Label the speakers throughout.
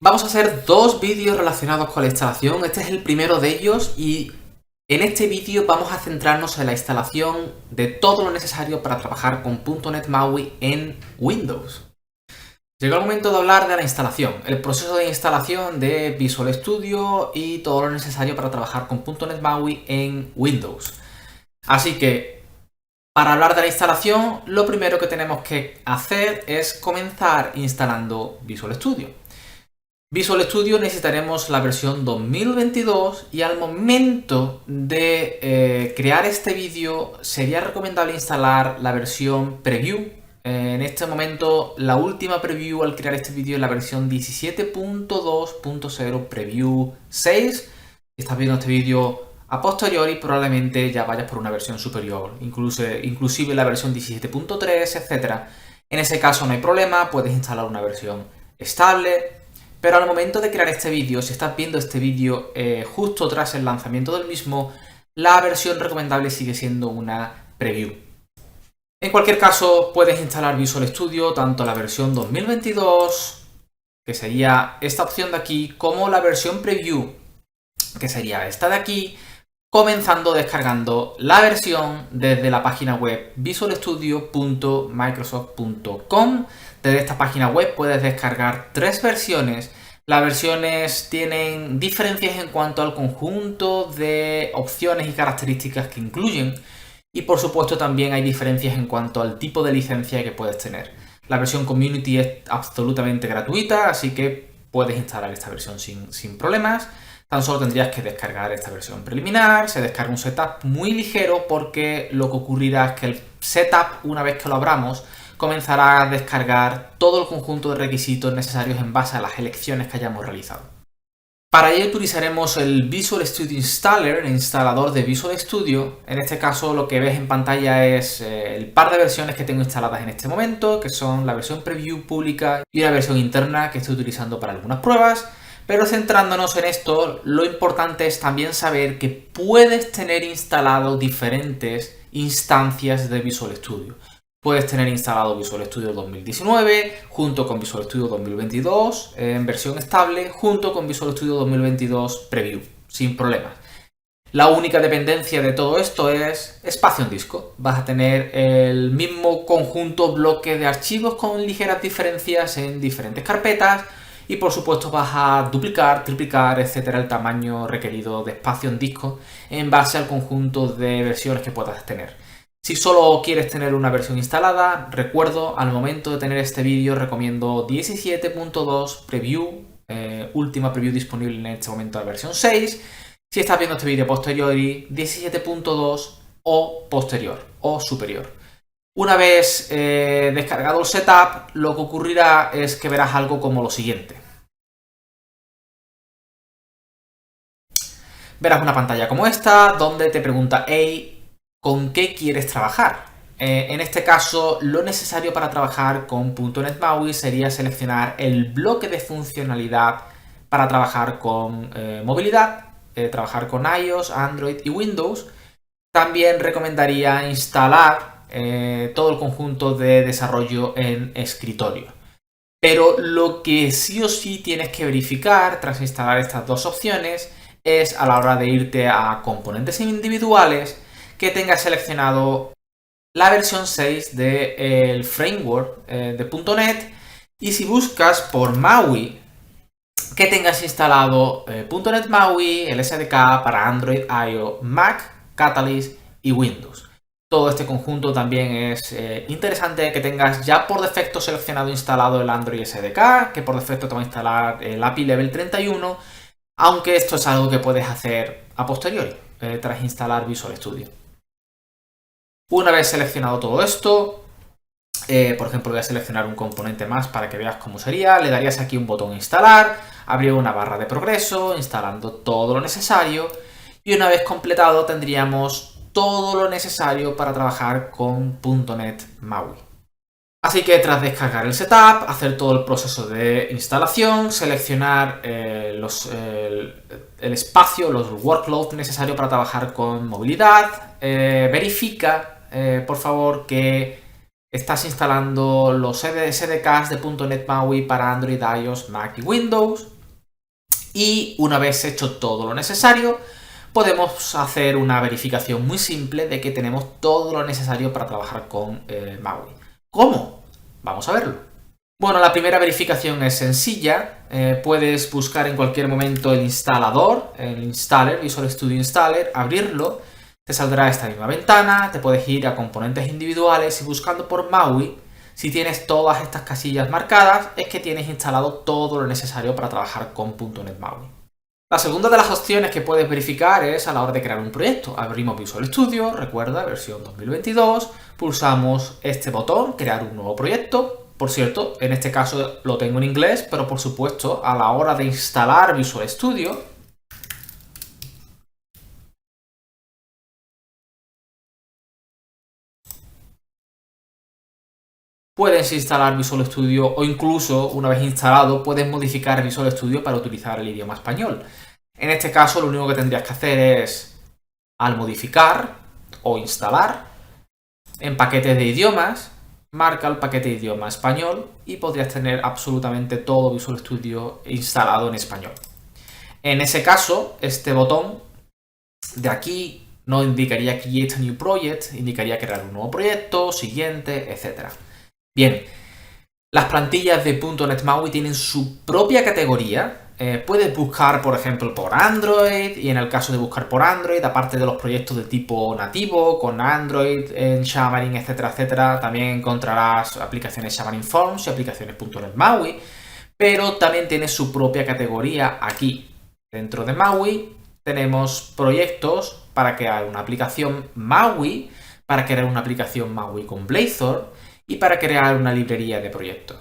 Speaker 1: Vamos a hacer dos vídeos relacionados con la instalación. Este es el primero de ellos y en este vídeo vamos a centrarnos en la instalación de todo lo necesario para trabajar con .NET MAUI en Windows. Llegó el momento de hablar de la instalación, el proceso de instalación de Visual Studio y todo lo necesario para trabajar con .NET MAUI en Windows. Así que, para hablar de la instalación, lo primero que tenemos que hacer es comenzar instalando Visual Studio. Visual Studio necesitaremos la versión 2022 y al momento de crear este vídeo sería recomendable instalar la versión Preview. En este momento la última preview al crear este vídeo es la versión 17.2.0 Preview 6. Si estás viendo este vídeo a posteriori probablemente ya vayas por una versión superior, inclusive la versión 17.3, etc. En ese caso no hay problema, puedes instalar una versión estable. Pero al momento de crear este vídeo, si estás viendo este vídeo justo tras el lanzamiento del mismo, la versión recomendable sigue siendo una preview. En cualquier caso, puedes instalar Visual Studio tanto la versión 2022, que sería esta opción de aquí, como la versión preview, que sería esta de aquí, comenzando descargando la versión desde la página web visualstudio.microsoft.com. Desde esta página web puedes descargar tres versiones. Las versiones tienen diferencias en cuanto al conjunto de opciones y características que incluyen. Y por supuesto también hay diferencias en cuanto al tipo de licencia que puedes tener. La versión Community es absolutamente gratuita, así que puedes instalar esta versión sin problemas. Tan solo tendrías que descargar esta versión preliminar, se descarga un setup muy ligero porque lo que ocurrirá es que el setup, una vez que lo abramos, comenzará a descargar todo el conjunto de requisitos necesarios en base a las elecciones que hayamos realizado. Para ello utilizaremos el Visual Studio Installer, el instalador de Visual Studio. En este caso lo que ves en pantalla es el par de versiones que tengo instaladas en este momento, que son la versión preview pública y una versión interna que estoy utilizando para algunas pruebas. Pero centrándonos en esto, lo importante es también saber que puedes tener instalado diferentes instancias de Visual Studio. Puedes tener instalado Visual Studio 2019 junto con Visual Studio 2022 en versión estable junto con Visual Studio 2022 Preview, sin problemas. La única dependencia de todo esto es espacio en disco. Vas a tener el mismo conjunto bloque de archivos con ligeras diferencias en diferentes carpetas. Y por supuesto vas a duplicar, triplicar, etcétera, el tamaño requerido de espacio en disco en base al conjunto de versiones que puedas tener. Si solo quieres tener una versión instalada, recuerdo, al momento de tener este vídeo recomiendo 17.2 Preview, última preview disponible en este momento la versión 6. Si estás viendo este vídeo posteriori, 17.2 o posterior o superior. Una vez descargado el setup, lo que ocurrirá es que verás algo como lo siguiente. Verás una pantalla como esta, donde te pregunta, hey, ¿con qué quieres trabajar? En este caso, lo necesario para trabajar con .NET MAUI sería seleccionar el bloque de funcionalidad para trabajar con movilidad, trabajar con iOS, Android y Windows. También recomendaría instalar todo el conjunto de desarrollo en escritorio. Pero lo que sí o sí tienes que verificar tras instalar estas dos opciones es a la hora de irte a componentes individuales que tengas seleccionado la versión 6 del framework de .NET y si buscas por MAUI que tengas instalado .NET MAUI, el SDK para Android, iOS, Mac, Catalyst y Windows. Todo este conjunto también es interesante que tengas ya por defecto seleccionado e instalado el Android SDK, que por defecto te va a instalar el API Level 31, aunque esto es algo que puedes hacer a posteriori, tras instalar Visual Studio. Una vez seleccionado todo esto, por ejemplo voy a seleccionar un componente más para que veas cómo sería, le darías aquí un botón instalar, habría una barra de progreso, instalando todo lo necesario, y una vez completado tendríamos todo lo necesario para trabajar con .NET MAUI. Así que tras descargar el setup, hacer todo el proceso de instalación, seleccionar el espacio, los workloads necesarios para trabajar con movilidad, verifica por favor que estás instalando los SDKs de .NET MAUI para Android, iOS, Mac y Windows. Y una vez hecho todo lo necesario, podemos hacer una verificación muy simple de que tenemos todo lo necesario para trabajar con MAUI. ¿Cómo? Vamos a verlo. Bueno, la primera verificación es sencilla. Puedes buscar en cualquier momento el instalador, el installer, Visual Studio Installer, abrirlo. Te saldrá esta misma ventana, te puedes ir a componentes individuales y buscando por MAUI, si tienes todas estas casillas marcadas, es que tienes instalado todo lo necesario para trabajar con .NET MAUI. La segunda de las opciones que puedes verificar es a la hora de crear un proyecto. Abrimos Visual Studio, recuerda, versión 2022, pulsamos este botón, crear un nuevo proyecto. Por cierto, en este caso lo tengo en inglés, pero por supuesto, a la hora de instalar Visual Studio, puedes instalar Visual Studio o incluso, una vez instalado, puedes modificar Visual Studio para utilizar el idioma español. En este caso, lo único que tendrías que hacer es, al modificar o instalar, en paquetes de idiomas, marca el paquete de idioma español y podrías tener absolutamente todo Visual Studio instalado en español. En ese caso, este botón de aquí no indicaría Create a New Project, indicaría crear un nuevo proyecto, siguiente, etc. Bien, las plantillas de .NET MAUI tienen su propia categoría. Puedes buscar, por ejemplo, por Android, y en el caso de buscar por Android, aparte de los proyectos de tipo nativo, con Android, en Xamarin, etcétera, etcétera, también encontrarás aplicaciones Xamarin Forms y aplicaciones .NET MAUI, pero también tiene su propia categoría aquí. Dentro de MAUI tenemos proyectos para crear una aplicación MAUI, para crear una aplicación MAUI con Blazor y para crear una librería de proyectos.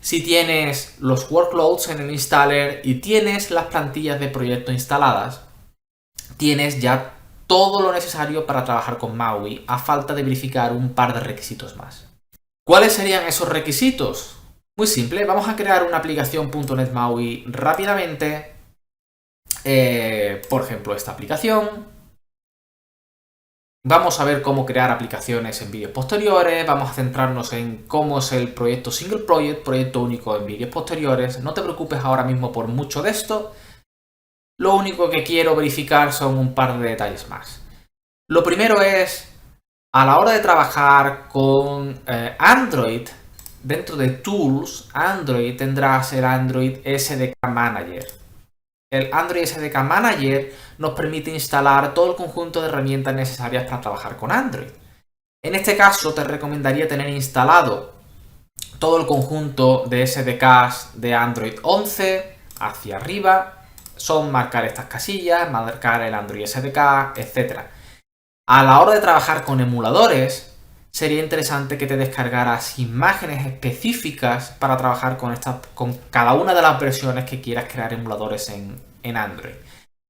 Speaker 1: Si tienes los workloads en el installer y tienes las plantillas de proyecto instaladas, tienes ya todo lo necesario para trabajar con MAUI, a falta de verificar un par de requisitos más. ¿Cuáles serían esos requisitos? Muy simple, vamos a crear una aplicación .NET MAUI rápidamente. Por ejemplo, esta aplicación. Vamos a ver cómo crear aplicaciones en vídeos posteriores, vamos a centrarnos en cómo es el proyecto Single Project, proyecto único en vídeos posteriores. No te preocupes ahora mismo por mucho de esto. Lo único que quiero verificar son un par de detalles más. Lo primero es, a la hora de trabajar con Android, dentro de Tools, Android tendrás el Android SDK Manager. El Android SDK Manager nos permite instalar todo el conjunto de herramientas necesarias para trabajar con Android. En este caso te recomendaría tener instalado todo el conjunto de SDKs de Android 11 hacia arriba. Son marcar estas casillas, marcar el Android SDK, etc. A la hora de trabajar con emuladores, sería interesante que te descargaras imágenes específicas para trabajar con cada una de las versiones que quieras crear emuladores en Android.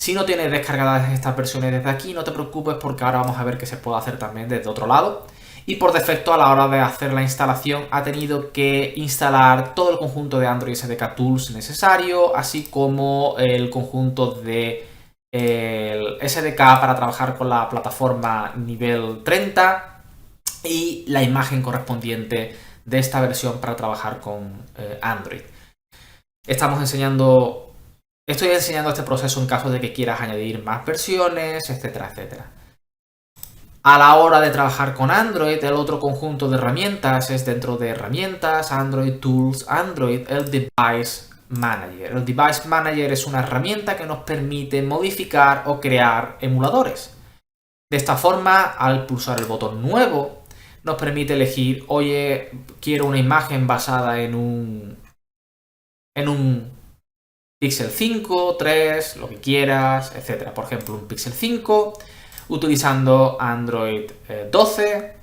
Speaker 1: Si no tienes descargadas estas versiones desde aquí, no te preocupes porque ahora vamos a ver que se puede hacer también desde otro lado. Y por defecto, a la hora de hacer la instalación, ha tenido que instalar todo el conjunto de Android SDK Tools necesario, así como el conjunto de el SDK para trabajar con la plataforma nivel 30 y la imagen correspondiente de esta versión para trabajar con Android. Estoy enseñando este proceso en caso de que quieras añadir más versiones, etcétera, etcétera. A la hora de trabajar con Android, el otro conjunto de herramientas es dentro de herramientas, Android Tools, Android, el Device Manager. El Device Manager es una herramienta que nos permite modificar o crear emuladores. De esta forma, al pulsar el botón nuevo, nos permite elegir, oye, quiero una imagen basada en un Pixel 5, 3, lo que quieras, etc. Por ejemplo, un Pixel 5, utilizando Android 12.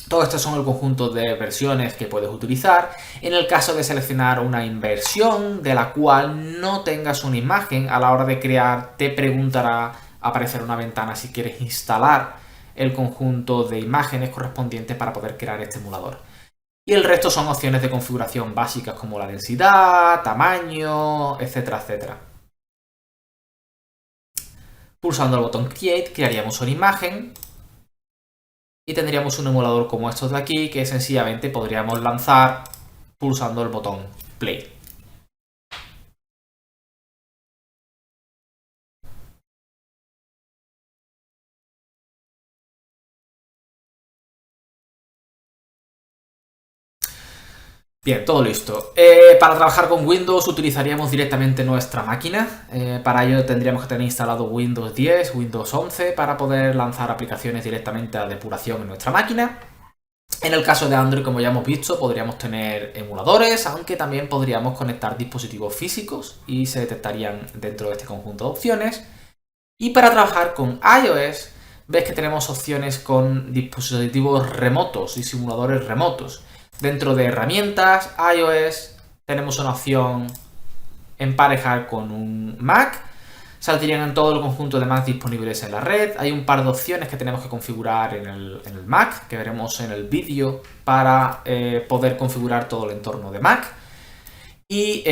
Speaker 1: Todo esto son el conjunto de versiones que puedes utilizar. En el caso de seleccionar una inversión de la cual no tengas una imagen, a la hora de crear te preguntará, aparecer una ventana si quieres instalar el conjunto de imágenes correspondientes para poder crear este emulador. Y el resto son opciones de configuración básicas como la densidad, tamaño, etcétera, etcétera. Pulsando el botón Create, crearíamos una imagen. y tendríamos un emulador como estos de aquí que sencillamente podríamos lanzar pulsando el botón Play. Bien, todo listo. Para trabajar con Windows utilizaríamos directamente nuestra máquina. Para ello tendríamos que tener instalado Windows 10, Windows 11 para poder lanzar aplicaciones directamente a depuración en nuestra máquina. En el caso de Android, como ya hemos visto, podríamos tener emuladores, aunque también podríamos conectar dispositivos físicos y se detectarían dentro de este conjunto de opciones. Y para trabajar con iOS, ves que tenemos opciones con dispositivos remotos y simuladores remotos. Dentro de herramientas, iOS, tenemos una opción emparejar con un Mac. Saldrían en todo el conjunto de Mac disponibles en la red. Hay un par de opciones que tenemos que configurar en el Mac, que veremos en el vídeo, para poder configurar todo el entorno de Mac. Y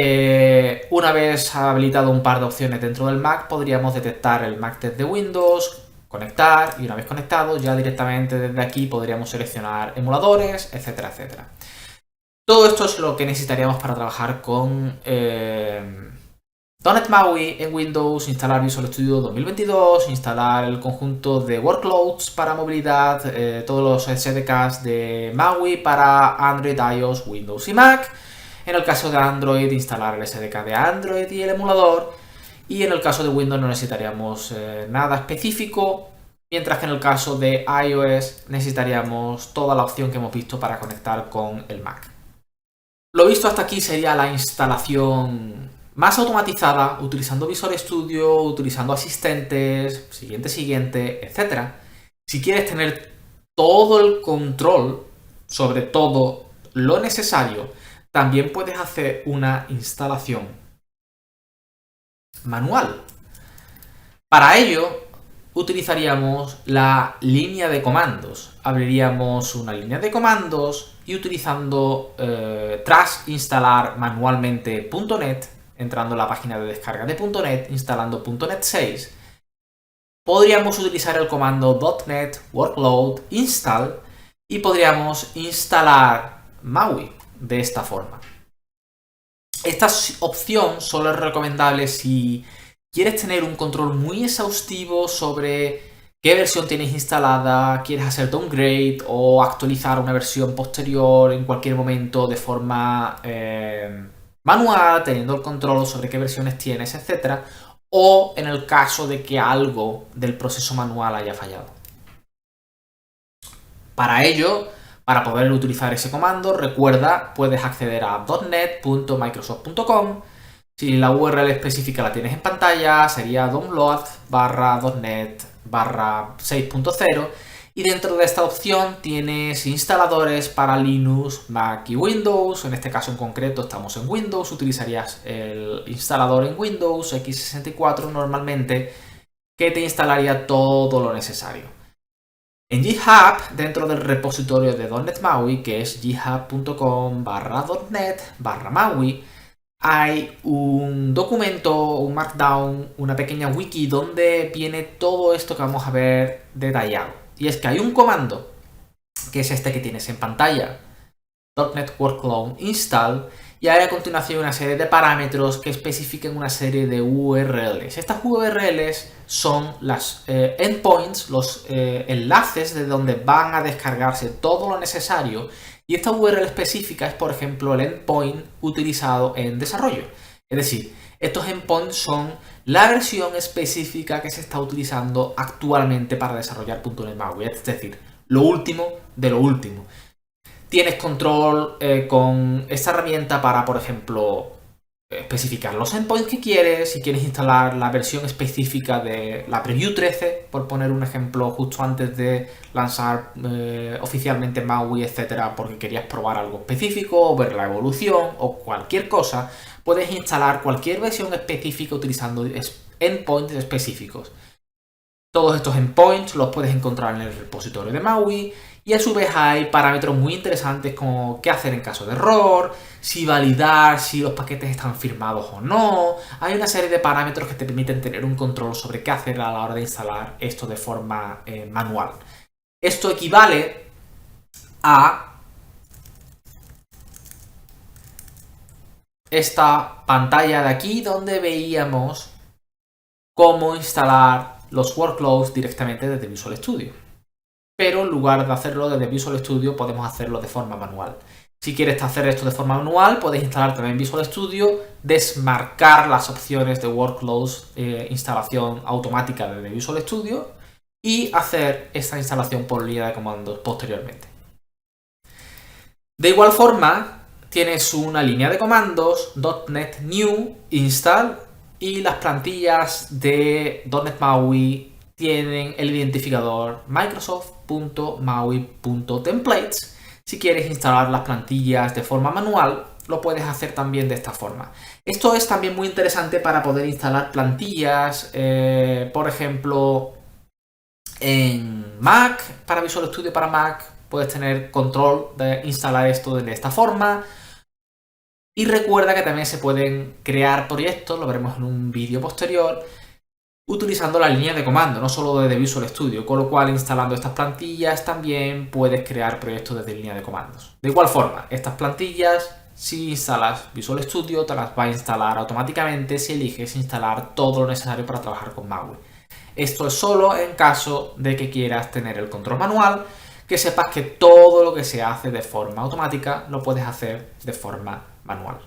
Speaker 1: una vez habilitado un par de opciones dentro del Mac, podríamos detectar el Mac desde Windows, conectar, y una vez conectado, ya directamente desde aquí podríamos seleccionar emuladores, etcétera, etcétera. Todo esto es lo que necesitaríamos para trabajar con .NET MAUI en Windows, instalar Visual Studio 2022, instalar el conjunto de workloads para movilidad, todos los SDKs de MAUI para Android, iOS, Windows y Mac. En el caso de Android, instalar el SDK de Android y el emulador. Y en el caso de Windows no necesitaríamos nada específico, mientras que en el caso de iOS necesitaríamos toda la opción que hemos visto para conectar con el Mac. Lo visto hasta aquí sería la instalación más automatizada, utilizando Visual Studio, utilizando asistentes, siguiente, etc. Si quieres tener todo el control sobre todo lo necesario, también puedes hacer una instalación manual. Para ello, utilizaríamos la línea de comandos. Abriríamos una línea de comandos y utilizando, tras instalar manualmente .NET, entrando en la página de descarga de .NET, instalando .NET 6, podríamos utilizar el comando .NET workload install y podríamos instalar MAUI de esta forma. Esta opción solo es recomendable si quieres tener un control muy exhaustivo sobre qué versión tienes instalada, quieres hacer downgrade o actualizar una versión posterior en cualquier momento de forma manual, teniendo el control sobre qué versiones tienes, etc. O en el caso de que algo del proceso manual haya fallado. Para ello, para poder utilizar ese comando, recuerda, puedes acceder a .net.microsoft.com. Si la URL específica la tienes en pantalla, sería download/.net/6.0 y dentro de esta opción tienes instaladores para Linux, Mac y Windows. En este caso en concreto estamos en Windows, utilizarías el instalador en Windows x64 normalmente, que te instalaría todo lo necesario. En GitHub, dentro del repositorio de .NET MAUI, que es github.com/.net/MAUI, hay un documento, un markdown, una pequeña wiki donde viene todo esto que vamos a ver detallado. Y es que hay un comando, que es este que tienes en pantalla, .NET Workload Install, y hay a continuación una serie de parámetros que especifican una serie de URLs. Estas URLs son las endpoints, los enlaces de donde van a descargarse todo lo necesario, y esta URL específica es, por ejemplo, el endpoint utilizado en desarrollo. Es decir, estos endpoints son la versión específica que se está utilizando actualmente para desarrollar .NET MAUI, es decir, lo último de lo último. Tienes control con esta herramienta para, por ejemplo, especificar los endpoints que quieres, si quieres instalar la versión específica de la Preview 13, por poner un ejemplo, justo antes de lanzar oficialmente MAUI, etcétera, porque querías probar algo específico, o ver la evolución, o cualquier cosa, puedes instalar cualquier versión específica utilizando endpoints específicos. Todos estos endpoints los puedes encontrar en el repositorio de MAUI, y a su vez hay parámetros muy interesantes como qué hacer en caso de error, si validar si los paquetes están firmados o no. Hay una serie de parámetros que te permiten tener un control sobre qué hacer a la hora de instalar esto de forma manual. Esto equivale a esta pantalla de aquí donde veíamos cómo instalar los workloads directamente desde Visual Studio. Pero en lugar de hacerlo desde Visual Studio, podemos hacerlo de forma manual. Si quieres hacer esto de forma manual, puedes instalar también Visual Studio, desmarcar las opciones de workloads, instalación automática desde Visual Studio y hacer esta instalación por línea de comandos posteriormente. De igual forma, tienes una línea de comandos .NET New Install y las plantillas de .NET MAUI tienen el identificador microsoft.maui.templates. Si quieres instalar las plantillas de forma manual, lo puedes hacer también de esta forma. Esto es también muy interesante para poder instalar plantillas, por ejemplo, en Mac, para Visual Studio para Mac, puedes tener control de instalar esto de esta forma. Y recuerda que también se pueden crear proyectos, lo veremos en un vídeo posterior, utilizando la línea de comando, no solo desde Visual Studio, con lo cual instalando estas plantillas también puedes crear proyectos desde línea de comandos. De igual forma, estas plantillas, si instalas Visual Studio, te las va a instalar automáticamente si eliges instalar todo lo necesario para trabajar con MAUI. Esto es solo en caso de que quieras tener el control manual, que sepas que todo lo que se hace de forma automática lo puedes hacer de forma manual.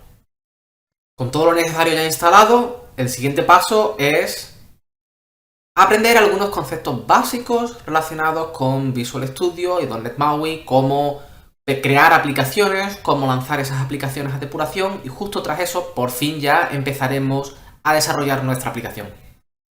Speaker 1: Con todo lo necesario ya instalado, el siguiente paso es aprender algunos conceptos básicos relacionados con Visual Studio y .NET MAUI, cómo crear aplicaciones, cómo lanzar esas aplicaciones a depuración y justo tras eso, por fin ya empezaremos a desarrollar nuestra aplicación.